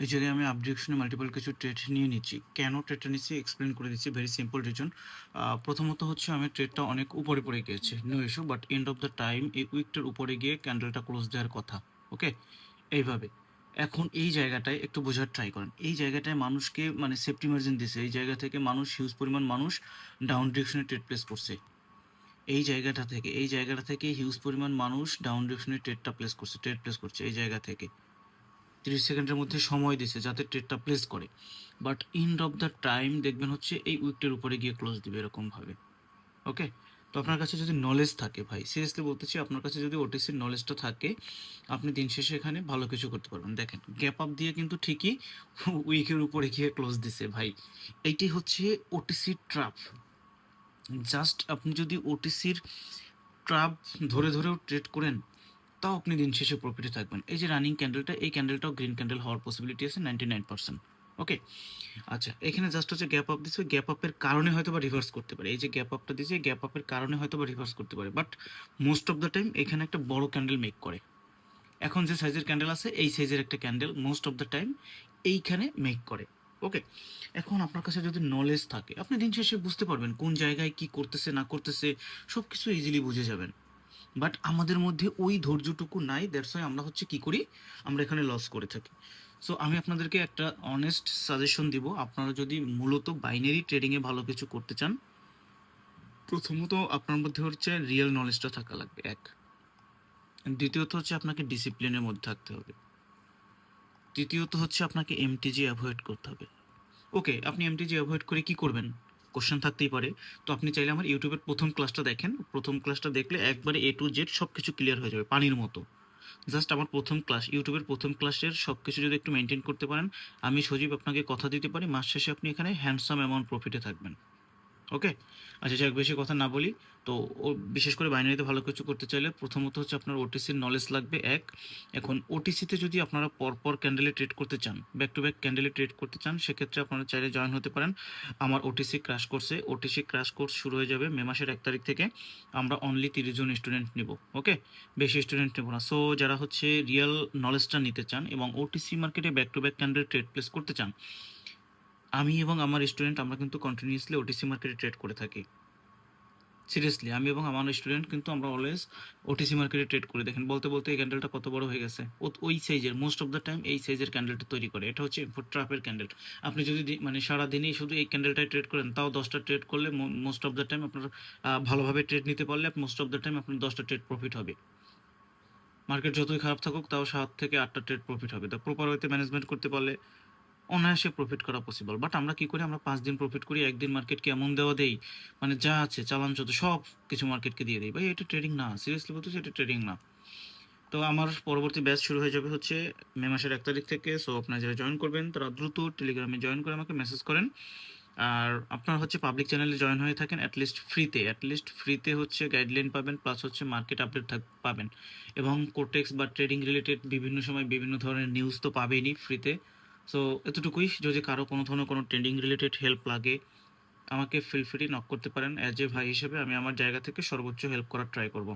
এই জায়গায় আমি আপডিরেকশনে মাল্টিপল কিছু ট্রেড নিয়ে নিচ্ছি। কেন ট্রেডটা নিচ্ছি এক্সপ্লেইন করে দিচ্ছি। Very simple reason. প্রথমত হচ্ছে আমি ট্রেডটা অনেক উপরে পড়ে গিয়েছে। No issue, but end of the time এই উইকটার উপরে গিয়ে ক্যান্ডেলটা ক্লোজ দেওয়ার কথা। ওকে? এইভাবে। এখন এই জায়গাটায় একটু বোঝার ট্রাই করেন। এই জায়গাটায় মানুষকে মানে সেফটি মার্জিন দিছে। এই জায়গা থেকে মানুষ হিউজ পরিমাণ মানুষ ডাউন ডিরেকশনে ট্রেড প্লেস করছে। এই জায়গাটা থেকে হিউজ পরিমাণ মানুষ ডাউন ডিরেকশনে ট্রেড প্লেস করছে এই জায়গা থেকে। 30 সেকেন্ডের মধ্যে সময় দিছে যাতে ট্রেডটা প্লেস করে। But end of the time দেখবেন হচ্ছে এই উইকটার উপরে গিয়ে ক্লোজ দিবে এরকমভাবে। ওকে? তো আপনার কাছে যদি নলেজ থাকে ভাই, সিরিয়াসলি বলতেছি, আপনার কাছে যদি ওটিসির নলেজটা থাকে, আপনি দিন শেষে এখানে ভালো কিছু করতে পারবেন। দেখেন গ্যাপ আপ দিয়ে কিন্তু ঠিকই উইকের উপরে গিয়ে ক্লোজ দিছে ভাই। এইটি হচ্ছে ওটিসির ট্র্যাপ। জাস্ট আপনি যদি ওটিসির ট্র্যাপ ধরেও ট্রেড করেন, তাও আপনি দিন শেষে প্রফিটে থাকবেন। এই যে রানিং ক্যান্ডেলটা, এই ক্যান্ডেলটাও গ্রিন ক্যান্ডেল হওয়ার পসিবিলিটি আছে 99%। ওকে? আচ্ছা, এখানে জাস্ট হচ্ছে গ্যাপ আপ দিচ্ছে, গ্যাপ আপের কারণে হয়তো বা রিভার্স করতে পারে। এই যে গ্যাপ আপটা দিয়েছে, গ্যাপ আপের কারণে হয়তো বা রিভার্স করতে পারে, but most of the time এখানে একটা বড় ক্যান্ডেল মেক করে। এখন যে সাইজের ক্যান্ডেল আছে, এই সাইজের একটা candle most of the time এইখানে মেক করে। ওকে? এখন আপনার কাছে যদি নলেজ থাকে, আপনি দিন শেষে বুঝতে পারবেন কোন জায়গায় কি করতেছে না করতেছে, সব কিছু ইজিলি বুঝে যাবেন। বাট আমাদের মধ্যে ওই ধৈর্যটুকু নাই, দ্যাটস ওয়াই আমরা হচ্ছে কী করি, আমরা এখানে লস করে থাকি। সো আমি আপনাদেরকে একটা অনেস্ট সাজেশন দিব। আপনারা যদি মূলত বাইনারি ট্রেডিংয়ে ভালো কিছু করতে চান, প্রথমত আপনার মধ্যে হচ্ছে রিয়েল নলেজটা থাকা লাগবে, এক। দ্বিতীয়ত হচ্ছে আপনাকে ডিসিপ্লিনের মধ্যে থাকতে হবে। তৃতীয়ত হচ্ছে আপনাকে এমটিজি অ্যাভয়েড করতে হবে। ওকে, আপনি এমটিজি অ্যাভয়েড করে কি করবেন? কোশ্চেন থাকতেই পারে। তো আপনি চাইলে আমার ইউটিউবের প্রথম ক্লাসটা দেখেন। প্রথম ক্লাসটা দেখলে একবারে এ টু জেড সব কিছু ক্লিয়ার হয়ে যাবে পানির মতো। জাস্ট আমার প্রথম ক্লাস, ইউটিউবের প্রথম ক্লাসের সব কিছু যদি একটু মেনটেন করতে পারেন, আমি সজীব আপনাকে কথা দিতে পারি মাস শেষে আপনি এখানে হ্যান্ডসাম অ্যামাউন্ট প্রফিটে থাকবেন। ওকে? আচ্ছা যাক, বেশি কথা না বলি। তো বিশেষ করে বাইনারিতে ভালো কিছু করতে চাইলে প্রথমত হচ্ছে আপনার ওটিসির নলেজ লাগবে, এক। এখন ওটিসিতে যদি আপনারা পরপর ক্যান্ডেলে ট্রেড করতে চান, ব্যাক টু ব্যাক ক্যান্ডেলে ট্রেড করতে চান, সেক্ষেত্রে আপনারা চাইলে জয়েন হতে পারেন আমার ওটিসি ক্র্যাশ কোর্সে। ওটিসি ক্র্যাশ কোর্স শুরু হয়ে যাবে মে মাসের 1 তারিখ থেকে। আমরা অনলি 30 জন স্টুডেন্ট নিব। ওকে? বেশি স্টুডেন্ট নেব না। সো যারা হচ্ছে রিয়েল নলেজটা নিতে চান এবং ওটিসি মার্কেটে back to back candle trade place করতে চান, আমি এবং আমার স্টুডেন্ট আমরা কিন্তু কন্টিনিউয়াসলি ওটিসি মার্কেটে ট্রেড করে থাকি। সিরিয়াসলি আমি এবং আমার স্টুডেন্ট কিন্তু আমরা অলওয়েজ ওটিসি মার্কেটে ট্রেড করে, দেখেন বলতে বলতে এই ক্যান্ডেলটা কত বড় হয়ে গেছে। ওই সাইজের, মোস্ট অফ দ্য টাইম এই সাইজের ক্যান্ডেলটা তৈরি করে। এটা হচ্ছে ট্রাপের ক্যান্ডেল। আপনি যদি মানে সারাদিনই শুধু এই ক্যান্ডেলটাই ট্রেড করেন, তাও 10টা ট্রেড করলে মোস্ট অফ দ্য টাইম আপনার ভালোভাবে ট্রেড নিতে পারলে মোস্ট অফ দ্য টাইম আপনার 10টা ট্রেড প্রফিট হবে। মার্কেট যতই খারাপ থাকুক, তাও 7 থেকে 8টা ট্রেড প্রফিট হবে। তো প্রপার ওয়েতে ম্যানেজমেন্ট করতে পারলে অনায়াসে প্রফিট করা পসিবল। বাট আমরা কি করি, আমরা 5 দিন প্রফিট করি, একদিন মার্কেটকে এমন দেওয়া দেই, মানে যা আছে চালান যত সব কিছু মার্কেটকে দিয়ে দিই। ভাই এটা ট্রেডিং না, সিরিয়াসলি বলতেছি, এটা ট্রেডিং না। তো আমার পরবর্তী ব্যাচ শুরু হয়ে যাবে হচ্ছে মে মাসের 1 তারিখ থেকে। সো আপনারা যারা জয়েন করবেন তারা দ্রুত টেলিগ্রামে জয়েন করে আমাকে মেসেজ করেন। আর আপনারা হচ্ছে পাবলিক চ্যানেলে জয়েন হয়ে থাকেন, অ্যাটলিস্ট ফ্রিতে হচ্ছে গাইডলাইন পাবেন, প্লাস হচ্ছে মার্কেট আপডেট পাবেন, এবং কোটেক্স বা ট্রেডিং রিলেটেড বিভিন্ন সময় বিভিন্ন ধরনের নিউজ তো পাবেনই ফ্রিতে। সো এতটুকুই, যদি কারো কোনো ধরনের কোনো ট্রেডিং রিলেটেড হেল্প লাগে, আমাকে ফিল ফ্রি নক করতে পারেন। অ্যাজ এ ভাই হিসেবে আমি আমার জায়গা থেকে সর্বোচ্চ হেল্প করার ট্রাই করব।